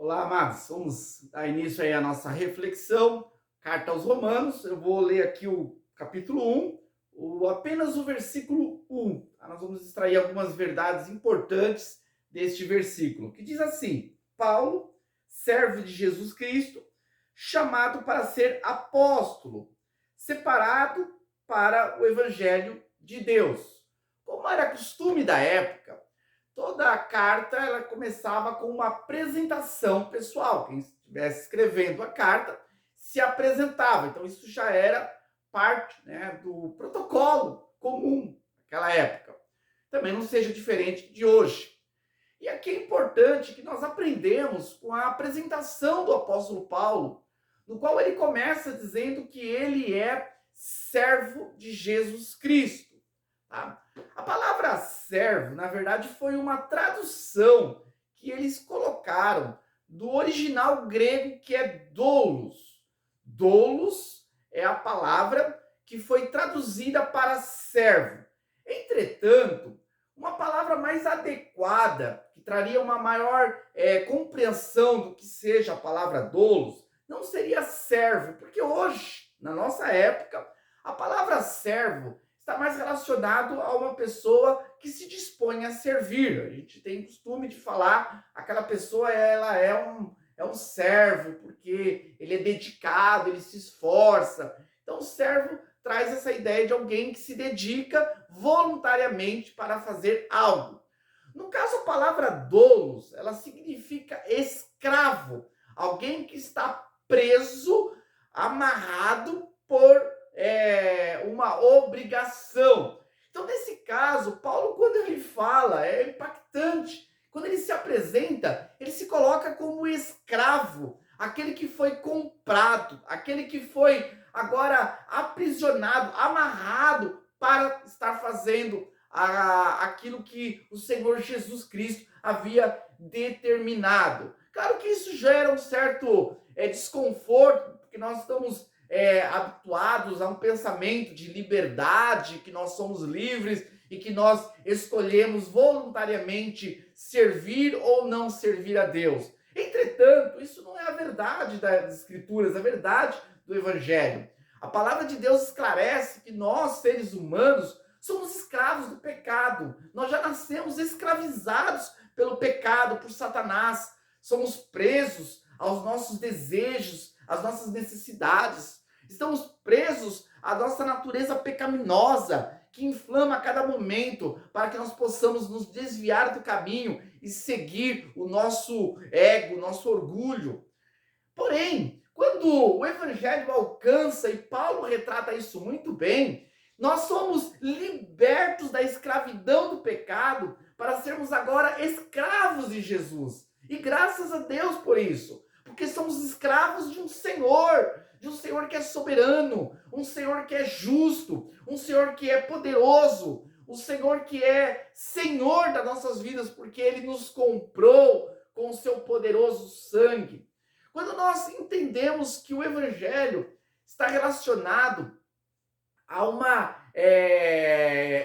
Olá, amados. Vamos dar início aí à nossa reflexão. Carta aos Romanos. Eu vou ler aqui o capítulo 1, apenas o versículo 1. Tá? Nós vamos extrair algumas verdades importantes deste versículo, que diz assim: Paulo, servo de Jesus Cristo, chamado para ser apóstolo, separado para o evangelho de Deus. Como era costume da época, toda a carta ela começava com uma apresentação pessoal. Quem estivesse escrevendo a carta se apresentava. Então isso já era parte, né, do protocolo comum naquela época. Também não seja diferente de hoje. E aqui é importante que nós aprendemos com a apresentação do apóstolo Paulo, no qual ele começa dizendo que ele é servo de Jesus Cristo. Tá? A palavra servo, na verdade, foi uma tradução que eles colocaram do original grego, que é doulos. Doulos é a palavra que foi traduzida para servo. Entretanto, uma palavra mais adequada, que traria uma maior compreensão do que seja a palavra doulos, não seria servo, porque hoje, na nossa época, a palavra servo está mais relacionado a uma pessoa que se dispõe a servir. A gente tem costume de falar, aquela pessoa ela é um servo, porque ele é dedicado, ele se esforça. Então, o servo traz essa ideia de alguém que se dedica voluntariamente para fazer algo. No caso, a palavra doulos, ela significa escravo, alguém que está preso, amarrado por uma obrigação. Então, nesse caso, Paulo, quando ele fala, é impactante. Quando ele se apresenta, ele se coloca como escravo, aquele que foi comprado, aquele que foi agora aprisionado, amarrado para estar fazendo aquilo que o Senhor Jesus Cristo havia determinado. Claro que isso gera um certo desconforto, porque nós estamos habituados a um pensamento de liberdade, que nós somos livres e que nós escolhemos voluntariamente servir ou não servir a Deus. Entretanto, isso não é a verdade das Escrituras, a verdade do Evangelho. A palavra de Deus esclarece que nós, seres humanos, somos escravos do pecado. Nós já nascemos escravizados pelo pecado, por Satanás. Somos presos aos nossos desejos, às nossas necessidades. Estamos presos à nossa natureza pecaminosa, que inflama a cada momento para que nós possamos nos desviar do caminho e seguir o nosso ego, o nosso orgulho. Porém, quando o evangelho alcança, e Paulo retrata isso muito bem, nós somos libertos da escravidão do pecado para sermos agora escravos de Jesus. E graças a Deus por isso, porque somos escravos de um Senhor que é soberano, um Senhor que é justo, um Senhor que é poderoso, um Senhor que é Senhor das nossas vidas, porque Ele nos comprou com o seu poderoso sangue. Quando nós entendemos que o Evangelho está relacionado a uma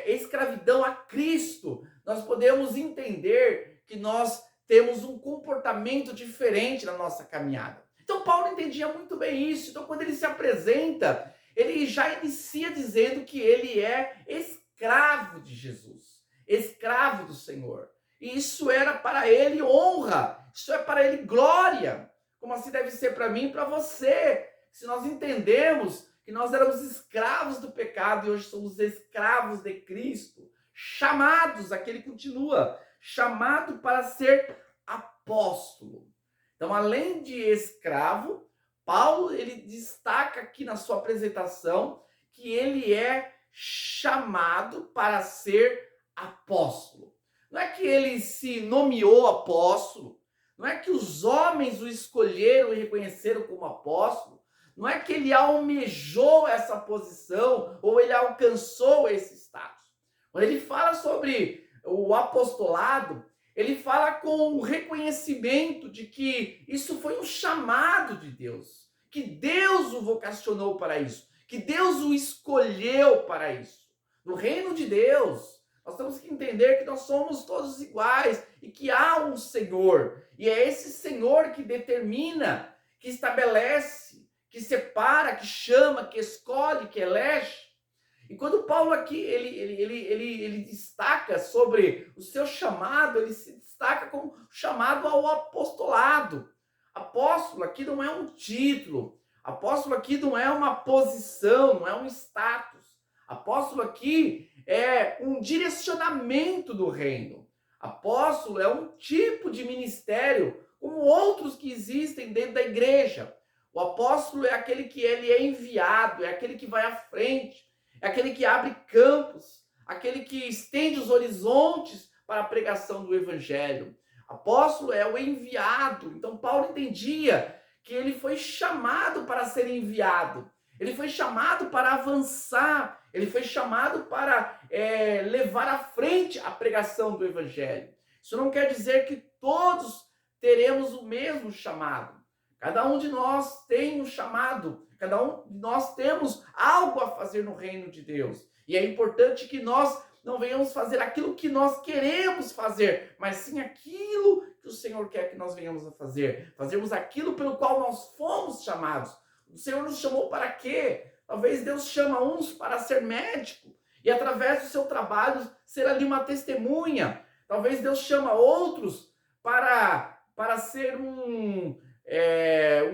escravidão a Cristo, nós podemos entender que nós temos um comportamento diferente na nossa caminhada. Então, Paulo entendia muito bem isso. Então, quando ele se apresenta, ele já inicia dizendo que ele é escravo de Jesus, escravo do Senhor. E isso era para ele honra, isso é para ele glória, como assim deve ser para mim e para você. Se nós entendemos que nós éramos escravos do pecado e hoje somos escravos de Cristo, chamados, aqui ele continua, chamado para ser apóstolo. Então, além de escravo, Paulo ele destaca aqui na sua apresentação que ele é chamado para ser apóstolo. Não é que ele se nomeou apóstolo, não é que os homens o escolheram e reconheceram como apóstolo, não é que ele almejou essa posição ou ele alcançou esse status. Quando ele fala sobre o apostolado, ele fala com o reconhecimento de que isso foi um chamado de Deus, que Deus o vocacionou para isso, que Deus o escolheu para isso. No reino de Deus, Nós temos que entender que nós somos todos iguais e que há um Senhor. E é esse Senhor que determina, que estabelece, que separa, que chama, que escolhe, que elege. E quando Paulo aqui ele destaca sobre o seu chamado, ele se destaca como chamado ao apostolado. Apóstolo aqui não é um título, apóstolo aqui não é uma posição, não é um status. Apóstolo aqui é um direcionamento do reino. Apóstolo é um tipo de ministério, como outros que existem dentro da igreja. O apóstolo é aquele que ele é enviado, é aquele que vai à frente, é aquele que abre campos, aquele que estende os horizontes para a pregação do evangelho. Apóstolo é o enviado. Então Paulo entendia que ele foi chamado para ser enviado. Ele foi chamado para avançar. Ele foi chamado para levar à frente a pregação do evangelho. Isso não quer dizer que todos teremos o mesmo chamado. Cada um de nós tem um chamado. Cada um de nós temos algo a fazer no reino de Deus. E é importante que nós não venhamos fazer aquilo que nós queremos fazer, mas sim aquilo que o Senhor quer que nós venhamos a fazer. Fazermos aquilo pelo qual nós fomos chamados. O Senhor nos chamou para quê? Talvez Deus chama uns para ser médico e através do seu trabalho ser ali uma testemunha. Talvez Deus chama outros para ser um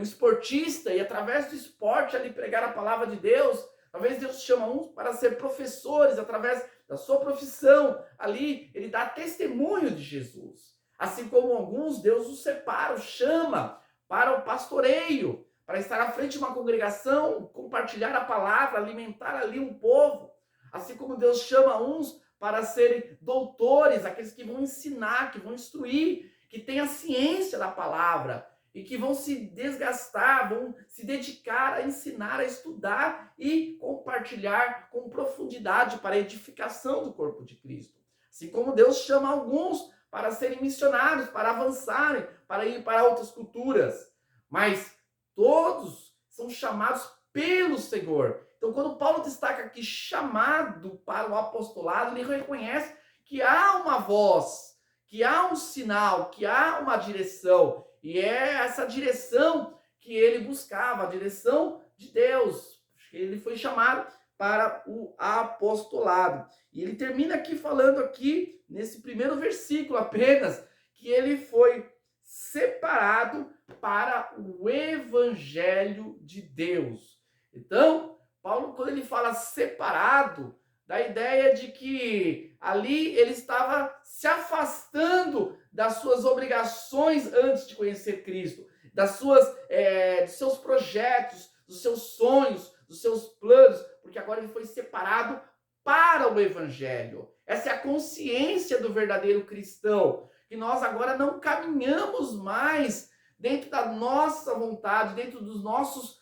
esportista e através do esporte ali pregar a palavra de Deus. Talvez Deus chama uns para ser professores, através da sua profissão ali ele dá testemunho de Jesus. Assim como alguns, Deus os separa, os chama para o pastoreio, para estar à frente de uma congregação, compartilhar a palavra, alimentar ali um povo. Assim como Deus chama uns para serem doutores, aqueles que vão ensinar, que vão instruir, que têm a ciência da palavra e que vão se desgastar, vão se dedicar a ensinar, a estudar e compartilhar com profundidade para a edificação do corpo de Cristo. Assim como Deus chama alguns para serem missionários, para avançarem, para ir para outras culturas. Mas todos são chamados pelo Senhor. Então, quando Paulo destaca aqui chamado para o apostolado, ele reconhece que há uma voz, que há um sinal, que há uma direção. E é essa direção que ele buscava, a direção de Deus. Ele foi chamado para o apostolado. E ele termina aqui falando aqui, nesse primeiro versículo apenas, que ele foi separado para o evangelho de Deus. Então, Paulo, quando ele fala separado, dá a ideia de que ali ele estava se afastando das suas obrigações antes de conhecer Cristo, dos seus projetos, dos seus sonhos, dos seus planos, porque agora ele foi separado para o evangelho. Essa é a consciência do verdadeiro cristão, que nós agora não caminhamos mais dentro da nossa vontade, dentro dos nossos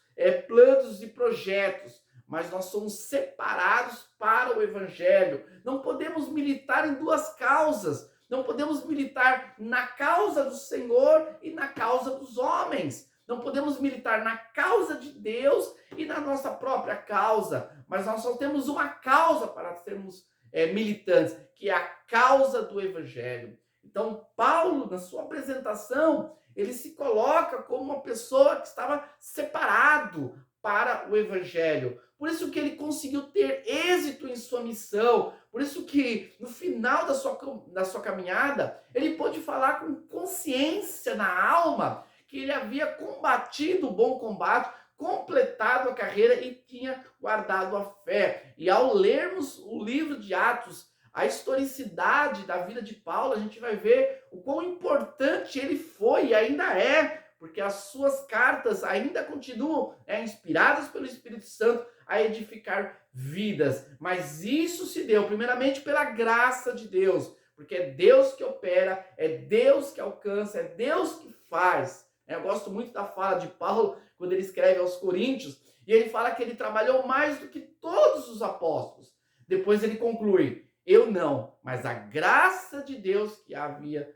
planos e projetos, mas nós somos separados para o evangelho. Não podemos militar em duas causas. Não podemos militar na causa do Senhor e na causa dos homens. Não podemos militar na causa de Deus e na nossa própria causa. Mas nós só temos uma causa para sermos militantes, que é a causa do evangelho. Então, Paulo, na sua apresentação, ele se coloca como uma pessoa que estava separado para o evangelho. Por isso que ele conseguiu ter êxito em sua missão. Por isso que no final da sua caminhada, ele pôde falar com consciência na alma que ele havia combatido o bom combate, completado a carreira e tinha guardado a fé. E ao lermos o livro de Atos, a historicidade da vida de Paulo, a gente vai ver o quão importante ele foi e ainda é, porque as suas cartas ainda continuam inspiradas pelo Espírito Santo a edificar vidas. Mas isso se deu primeiramente pela graça de Deus, porque é Deus que opera, é Deus que alcança, é Deus que faz. Eu gosto muito da fala de Paulo quando ele escreve aos Coríntios, e ele fala que ele trabalhou mais do que todos os apóstolos. Depois ele conclui: eu não, mas a graça de Deus que havia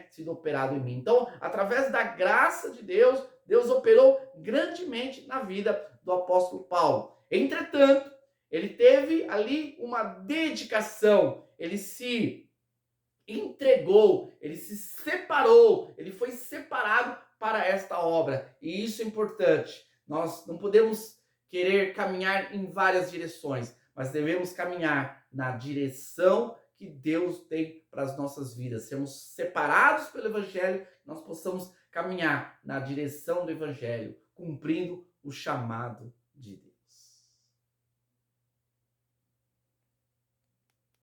sido operado em mim. Então, através da graça de Deus, Deus operou grandemente na vida do apóstolo Paulo. Entretanto, ele teve ali uma dedicação, ele se entregou, ele se separou, ele foi separado para esta obra. E isso é importante. Nós não podemos querer caminhar em várias direções, mas devemos caminhar na direção que Deus tem para as nossas vidas. Sermos separados pelo Evangelho, nós possamos caminhar na direção do Evangelho, cumprindo o chamado